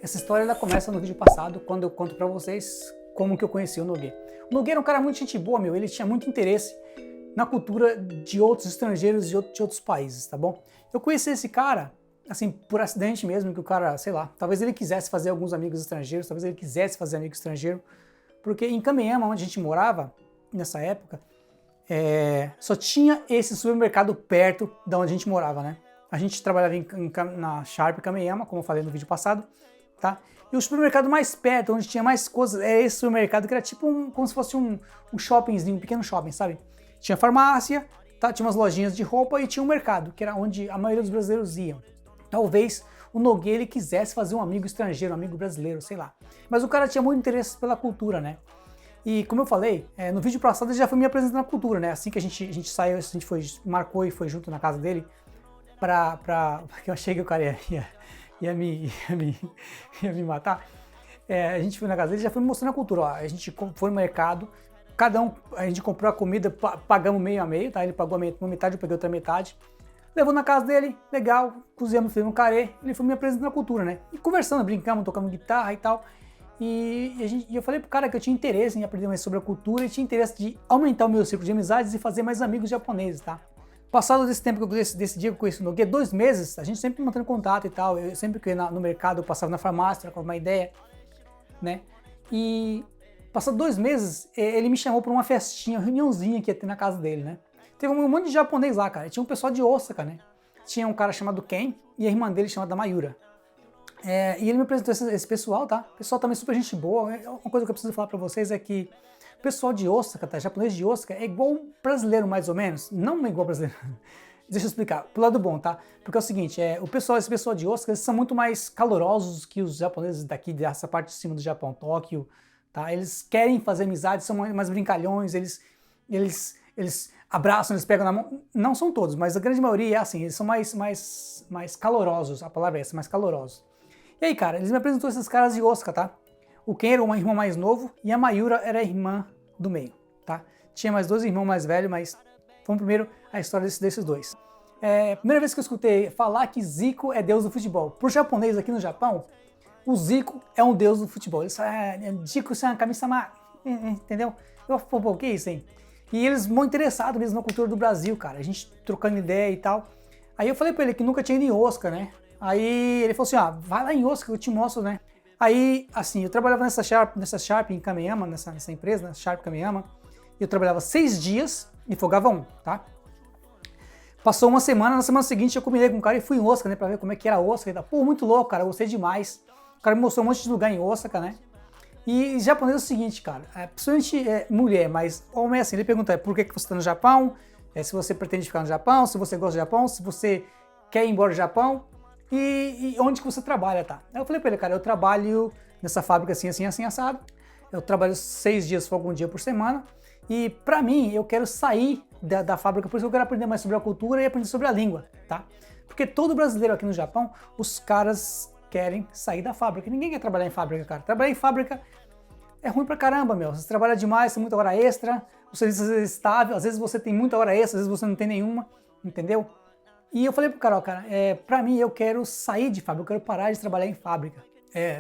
Essa história ela começa no vídeo passado, quando eu conto pra vocês como que eu conheci o Nogueira. O Nogueira é um cara muito gente boa, meu. Ele tinha muito interesse na cultura de outros estrangeiros de outros países, tá bom? Eu conheci esse cara, assim, por acidente mesmo, que o cara, sei lá, talvez ele quisesse fazer alguns amigos estrangeiros, talvez ele quisesse fazer amigo estrangeiro, porque em Kameyama, onde a gente morava, nessa época, só tinha esse supermercado perto da onde a gente morava, né? A gente trabalhava na Sharp Kameyama, como eu falei no vídeo passado, tá? E o supermercado mais perto, onde tinha mais coisas, é esse supermercado que era tipo como se fosse um shoppingzinho, um pequeno shopping, sabe? Tinha farmácia, tá? Tinha umas lojinhas de roupa e tinha um mercado, que era onde a maioria dos brasileiros iam. Talvez o Nogueira ele quisesse fazer um amigo estrangeiro, um amigo brasileiro, sei lá. Mas o cara tinha muito interesse pela cultura, né? E como eu falei, no vídeo passado ele já foi me apresentando na cultura, né? Assim que a gente saiu, a gente marcou e foi junto na casa dele, porque eu achei que o cara ia me matar. A gente foi na casa dele, já foi me mostrando a cultura. Ó, a gente foi no mercado, a gente comprou a comida, pagamos meio a meio, tá? Ele pagou uma metade, eu peguei outra metade. Levou na casa dele, legal, cozinhamos, fizemos um carê, ele foi me apresentando a cultura, né? E conversando, brincamos, tocamos guitarra e tal. E eu falei pro cara que eu tinha interesse em aprender mais sobre a cultura e tinha interesse de aumentar o meu círculo de amizades e fazer mais amigos japoneses, tá? Passado desse tempo, desse dia que eu conheci o Nogueira, 2 meses, a gente sempre mantendo contato e tal. Eu sempre que ia no mercado, eu passava na farmácia, trocava uma ideia, né? E passado 2 meses, ele me chamou para uma festinha, uma reuniãozinha que ia ter na casa dele, né? Teve um monte de japonês lá, cara. Tinha um pessoal de Osaka, né? Tinha um cara chamado Ken e a irmã dele chamada Mayura. E ele me apresentou esse pessoal, tá? O pessoal também super gente boa. Uma coisa que eu preciso falar pra vocês é que o pessoal de Osaka, tá? Japonês de Osaka é igual brasileiro, mais ou menos. Não é igual brasileiro. Deixa eu explicar. Pro lado bom, tá? Porque é o seguinte, esse pessoal de Osaka, eles são muito mais calorosos que os japoneses daqui, dessa parte de cima do Japão, Tóquio, tá? Eles querem fazer amizade, são mais brincalhões, eles abraçam, eles pegam na mão. Não são todos, mas a grande maioria é assim, eles são mais calorosos, a palavra é essa, mais calorosos. E aí, cara, eles me apresentou esses caras de Osaka, tá? O Ken era uma irmã mais novo e a Mayura era a irmã do meio, tá? Tinha mais 2 irmãos mais velhos, mas vamos primeiro a história desses dois. Primeira vez que eu escutei falar que Zico é deus do futebol. Pro japonês aqui no Japão, o Zico é um deus do futebol. Eles falam, Zico-san, kami-sama, entendeu? Eu falei, pô, o que é isso, hein? E eles muito interessados mesmo na cultura do Brasil, cara. A gente trocando ideia e tal. Aí eu falei pra ele que nunca tinha ido em Osaka, né? Aí ele falou assim, vai lá em Osaka que eu te mostro, né? Aí, assim, eu trabalhava nessa Sharp em Kameyama, nessa empresa, né? Sharp Kameyama. Eu trabalhava 6 dias e folgava 1, tá? Passou uma semana, na semana seguinte eu combinei com o cara e fui em Osaka, né? Pra ver como é que era Osaka. Pô, muito louco, cara, eu gostei demais. O cara me mostrou um monte de lugar em Osaka, né? E japonês é o seguinte, cara, principalmente mulher, mas homem é assim, ele pergunta por que você está no Japão, se você pretende ficar no Japão, se você gosta do Japão, se você quer ir embora do Japão e onde que você trabalha, tá? Aí eu falei pra ele, cara, eu trabalho nessa fábrica assim, assim, assim, assado, eu trabalho 6 dias, folga um dia por semana e pra mim, eu quero sair da fábrica, por isso eu quero aprender mais sobre a cultura e aprender sobre a língua, tá? Porque todo brasileiro aqui no Japão, os caras querem sair da fábrica. Ninguém quer trabalhar em fábrica, cara. Trabalhar em fábrica é ruim pra caramba, meu. Você trabalha demais, tem muita hora extra, o serviço às vezes é estável, às vezes você tem muita hora extra, às vezes você não tem nenhuma, entendeu? E eu falei pro cara, cara, pra mim eu quero sair de fábrica, eu quero parar de trabalhar em fábrica.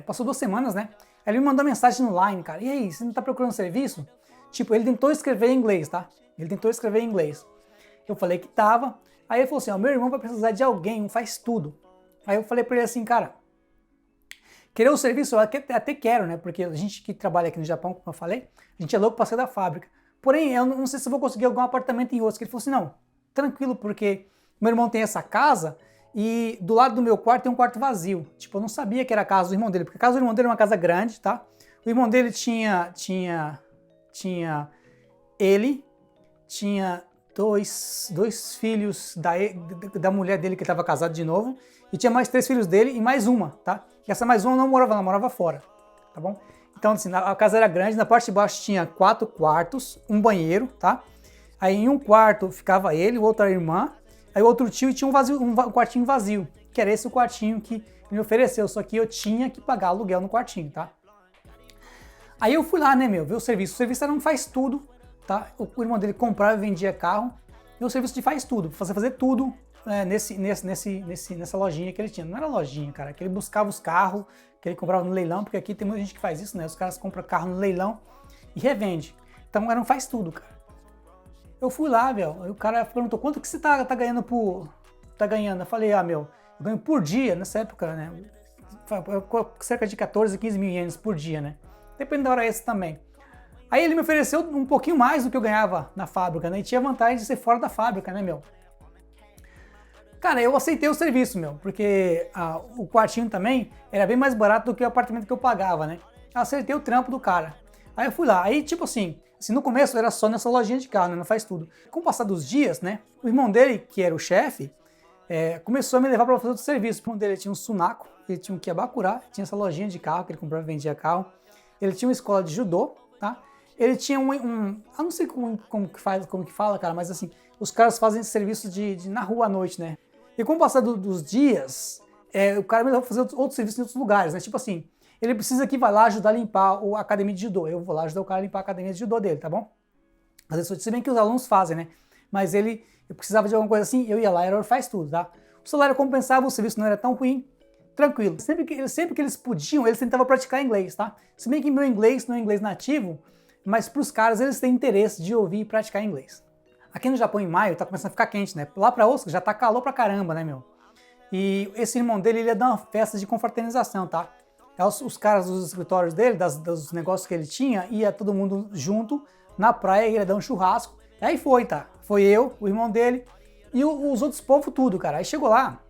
Passou 2 semanas, né? Aí ele me mandou mensagem no Line, cara. E aí, você não tá procurando serviço? Tipo, ele tentou escrever em inglês, tá? Ele tentou escrever em inglês. Eu falei que tava. Aí ele falou assim, meu irmão vai precisar de alguém, faz tudo. Aí eu falei pra ele assim, cara, querer o serviço eu até quero, né? Porque a gente que trabalha aqui no Japão, como eu falei, a gente é louco pra sair da fábrica. Porém, eu não sei se eu vou conseguir algum apartamento em Osaka. Ele falou assim, não, tranquilo, porque meu irmão tem essa casa e do lado do meu quarto tem um quarto vazio. Tipo, eu não sabia que era a casa do irmão dele, porque a casa do irmão dele é uma casa grande, tá? O irmão dele tinha ele, tinha dois filhos da mulher dele que estava casado de novo, e tinha mais 3 filhos dele e mais uma, tá? E essa mais uma não morava lá, morava fora, tá bom? Então, assim, a casa era grande, na parte de baixo tinha 4 quartos, um banheiro, tá? Aí em um quarto ficava ele, o outro era a irmã, aí o outro tio tinha um quartinho vazio, que era esse o quartinho que ele me ofereceu, só que eu tinha que pagar aluguel no quartinho, tá? Aí eu fui lá, né, meu, ver o serviço era um faz tudo, tá? O irmão dele comprava e vendia carro, e o serviço de faz tudo, você fazer tudo, nessa lojinha que ele tinha. Não era lojinha, cara, que ele buscava os carros, que ele comprava no leilão, porque aqui tem muita gente que faz isso, né? Os caras compram carro no leilão e revende. Então era um faz tudo, cara. Eu fui lá, velho, aí o cara perguntou, quanto que você tá ganhando tá ganhando? Eu falei, meu, eu ganho por dia, nessa época, né? Cerca de 14, 15 mil ienes por dia, né? Depende da hora extra também. Aí ele me ofereceu um pouquinho mais do que eu ganhava na fábrica, né? E tinha vantagem de ser fora da fábrica, né, meu? Cara, eu aceitei o serviço, meu, porque o quartinho também era bem mais barato do que o apartamento que eu pagava, né? Eu acertei o trampo do cara. Aí eu fui lá, aí tipo assim, no começo era só nessa lojinha de carro, né? Não faz tudo. Com o passar dos dias, né? O irmão dele, que era o chefe, começou a me levar para fazer outro serviço. O irmão dele tinha um Sunaco, ele tinha um Kiabakura, tinha essa lojinha de carro que ele comprava e vendia carro. Ele tinha uma escola de judô, tá? Ele tinha eu não sei como que fala, cara, mas assim, os caras fazem serviço na rua à noite, né? E com o passar dos dias, o cara me levou fazer outros serviços em outros lugares, né? Tipo assim, ele precisa que vai lá ajudar a limpar a academia de judô. Eu vou lá ajudar o cara a limpar a academia de judô dele, tá bom? Às vezes, se bem que os alunos fazem, né? Mas eu precisava de alguma coisa assim, eu ia lá, ele faz tudo, tá? O salário compensava, o serviço não era tão ruim, tranquilo. Sempre que eles podiam, eles tentavam praticar inglês, tá? Se bem que meu inglês não é inglês nativo, mas para os caras eles têm interesse de ouvir e praticar inglês. Aqui no Japão, em maio, tá começando a ficar quente, né? Lá pra Osaka já tá calor pra caramba, né, meu? E esse irmão dele, ele ia dar uma festa de confraternização, tá? Os caras dos escritórios dele, dos negócios que ele tinha, ia todo mundo junto na praia, ia dar um churrasco. Aí foi, tá? Foi eu, o irmão dele e os outros povos tudo, cara. Aí chegou lá,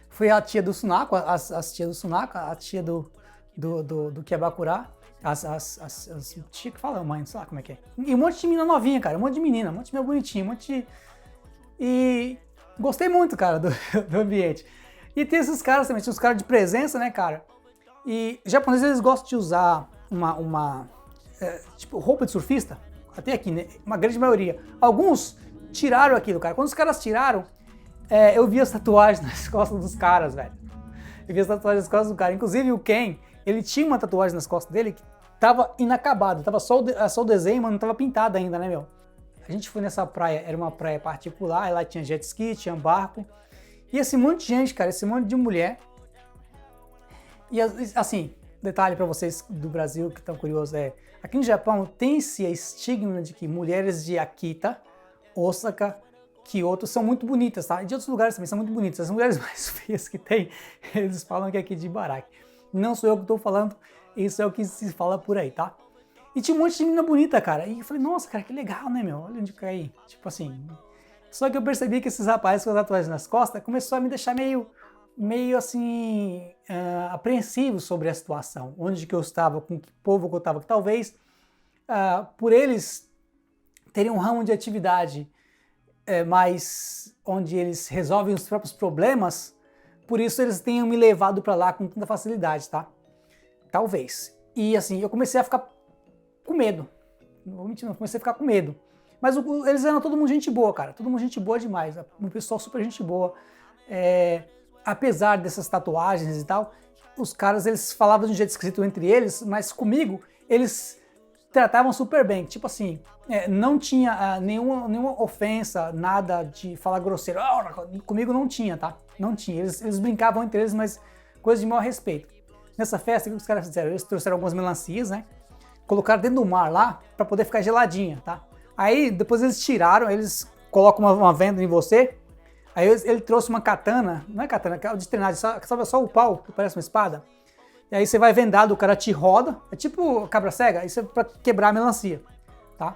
foi a tia do Sunako, as tias do Sunako, a tia do Kiabakura, as tia que fala, mãe, sei lá como é que é. E um monte de menina novinha, cara, um monte de menina bonitinha, um monte de... E gostei muito, cara, do ambiente. E tem esses caras também, tinha os caras de presença, né, cara? E japoneses, eles gostam de usar tipo, roupa de surfista, até aqui, né? Uma grande maioria. Alguns tiraram aquilo, cara. Quando os caras tiraram, eu vi as tatuagens nas costas dos caras, velho. Eu vi as tatuagens nas costas do cara. Inclusive o Ken, ele tinha uma tatuagem nas costas dele que tava inacabada. Tava só o desenho, mas não tava pintada ainda, né, meu? A gente foi nessa praia, era uma praia particular, e lá tinha jet ski, tinha barco. E esse monte de gente, cara, esse monte de mulher. E assim, detalhe para vocês do Brasil que estão curiosos, aqui no Japão tem esse estigma de que mulheres de Akita, Osaka, Kyoto são muito bonitas, tá? E de outros lugares também são muito bonitas. As mulheres mais feias que tem, eles falam que é aqui de Ibaraki. Não sou eu que estou falando, isso é o que se fala por aí, tá? E tinha um monte de menina bonita, cara. E eu falei, nossa, cara, que legal, né, meu? Olha onde caí. Tipo assim. Só que eu percebi que esses rapazes com as tatuagens nas costas começou a me deixar meio assim, apreensivo sobre a situação. Onde que eu estava, com que povo que eu estava. Que talvez, por eles terem um ramo de atividade mais onde eles resolvem os próprios problemas, por isso eles tenham me levado para lá com tanta facilidade, tá? Talvez. E assim, eu comecei a ficar com medo. Não vou mentir, não, comecei a ficar com medo. Mas eles eram todo mundo gente boa, cara. Todo mundo gente boa demais. Um pessoal super gente boa. Apesar dessas tatuagens e tal, os caras, eles falavam de um jeito esquisito entre eles, mas comigo, eles tratavam super bem. Tipo assim, não tinha nenhuma ofensa, nada de falar grosseiro. Comigo não tinha, tá? Não tinha. Eles brincavam entre eles, mas coisa de maior respeito. Nessa festa, o que os caras fizeram? Eles trouxeram algumas melancias, né? Colocaram dentro do mar lá, pra poder ficar geladinha, tá? Aí, depois eles tiraram, eles colocam uma venda em você. Aí ele trouxe uma katana, não é katana, é de treinar, sabe só o pau, que parece uma espada. E aí você vai vendado, o cara te roda, é tipo cabra cega, isso é pra quebrar a melancia, tá?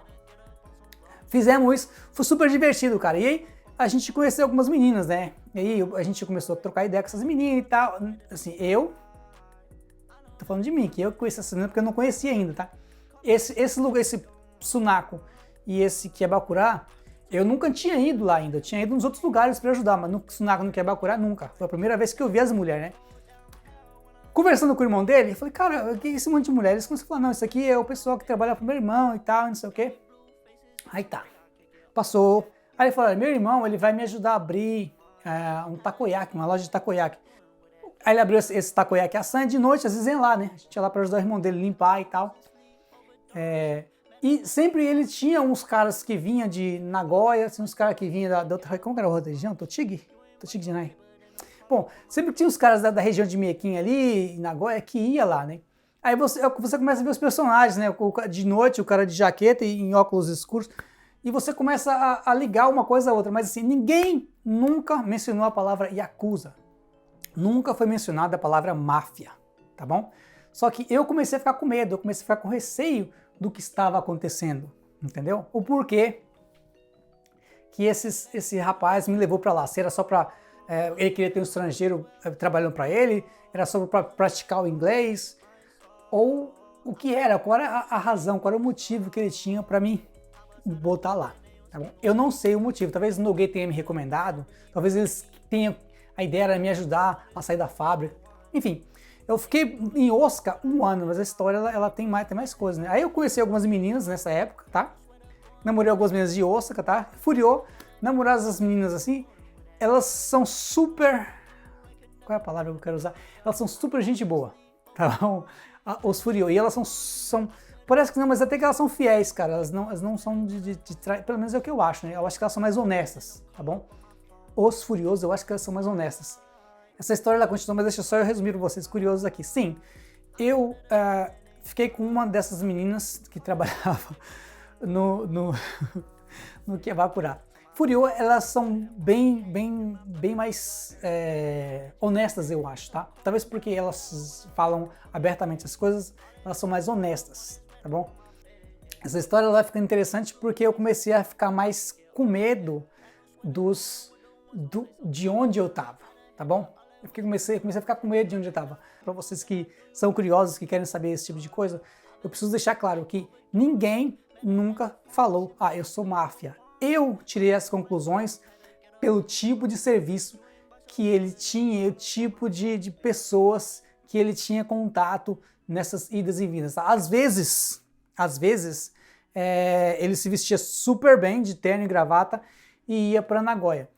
Fizemos isso, foi super divertido, cara. E aí a gente conheceu algumas meninas, né? E aí a gente começou a trocar ideia com essas meninas e tal. Assim, tô falando de mim, que eu conheci essas meninas porque eu não conhecia ainda, tá? Esse lugar, esse Sunako e esse Kiabakura, eu nunca tinha ido lá ainda. Eu tinha ido nos outros lugares para ajudar, mas no Sunako, no Kiabakura, nunca. Foi a primeira vez que eu vi as mulheres, né? Conversando com o irmão dele, eu falei, cara, que esse monte de mulheres? Eles começaram a falar, não, isso aqui é o pessoal que trabalha pro meu irmão e tal, não sei o quê. Aí tá. Passou. Aí ele falou, meu irmão, ele vai me ajudar a abrir um takoyaki, uma loja de takoyaki. Aí ele abriu esse takoyaki-san de noite, às vezes ia lá, né? A gente ia lá para ajudar o irmão dele a limpar e tal. E sempre ele tinha uns caras que vinham de Nagoya, uns caras que vinham da outra... Como que era a outra região? Tochigi? Tochigi de Nai. Bom, sempre tinha os caras da região de Miequim ali, em Nagoya, que ia lá, né? Aí você começa a ver os personagens, né? De noite, o cara de jaqueta e em óculos escuros. E você começa a ligar uma coisa a outra. Mas assim, ninguém nunca mencionou a palavra Yakuza. Nunca foi mencionada a palavra máfia, tá bom? Só que eu comecei a ficar com medo, eu comecei a ficar com receio do que estava acontecendo, entendeu? O porquê que esse rapaz me levou para lá. Se era só para... ele queria ter um estrangeiro trabalhando para ele, era só para praticar o inglês, ou o que era, qual era a razão, qual era o motivo que ele tinha para me botar lá, tá bom? Eu não sei o motivo, talvez o Nogueira tenha me recomendado, talvez eles tenham, a ideia era me ajudar a sair da fábrica, enfim. Eu fiquei em Osaka 1 ano, mas a história ela tem mais coisas, né? Aí eu conheci algumas meninas nessa época, tá? Namorei algumas meninas de Osaka, tá? Furiou, namorar essas meninas assim, elas são super... Qual é a palavra que eu quero usar? Elas são super gente boa, tá bom? Os Furiou. E elas são... Parece que não, mas até que elas são fiéis, cara. Elas não são pelo menos é o que eu acho, né? Eu acho que elas são mais honestas, tá bom? Os Furiosos, eu acho que elas são mais honestas. Essa história ela continua, mas deixa só eu resumir para vocês curiosos aqui. Sim, eu fiquei com uma dessas meninas que trabalhava no Kiabakura. Furiô, elas são bem mais honestas, eu acho, tá? Talvez porque elas falam abertamente as coisas, elas são mais honestas, tá bom? Essa história vai ficando interessante porque eu comecei a ficar mais com medo de onde eu tava, tá bom? Eu comecei a ficar com medo de onde eu tava. Para vocês que são curiosos, que querem saber esse tipo de coisa, eu preciso deixar claro que ninguém nunca falou, eu sou máfia. Eu tirei as conclusões pelo tipo de serviço que ele tinha, o tipo de pessoas que ele tinha contato nessas idas e vindas. Às vezes, ele se vestia super bem, de terno e gravata, e ia para Nagoya,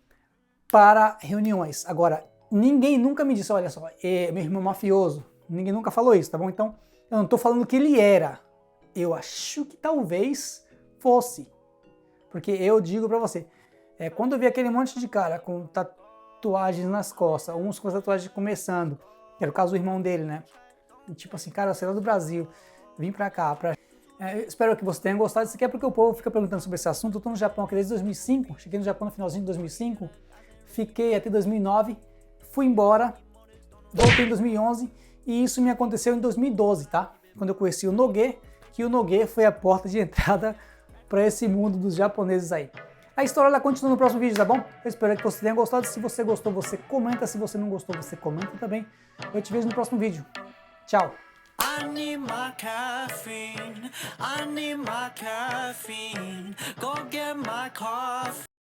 para reuniões. Agora, ninguém nunca me disse, olha só, meu irmão mafioso. Ninguém nunca falou isso, tá bom? Então, eu não estou falando que ele era. Eu acho que talvez fosse. Porque eu digo pra você, quando eu vi aquele monte de cara com tatuagens nas costas, uns com as tatuagens começando, que era o caso do irmão dele, né? E, tipo assim, cara, você é lá do Brasil, vim pra cá. Espero que você tenha gostado. Isso aqui é porque o povo fica perguntando sobre esse assunto. Eu tô no Japão aqui desde 2005, cheguei no Japão no finalzinho de 2005, fiquei até 2009, fui embora, voltei em 2011 e isso me aconteceu em 2012, tá? Quando eu conheci o Nogueira, que o Nogueira foi a porta de entrada para esse mundo dos japoneses aí. A história ela continua no próximo vídeo, tá bom? Eu espero que você tenha gostado. Se você gostou, você comenta. Se você não gostou, você comenta também. Eu te vejo no próximo vídeo. Tchau! I need my caffeine. I need my caffeine. Go get my coffee.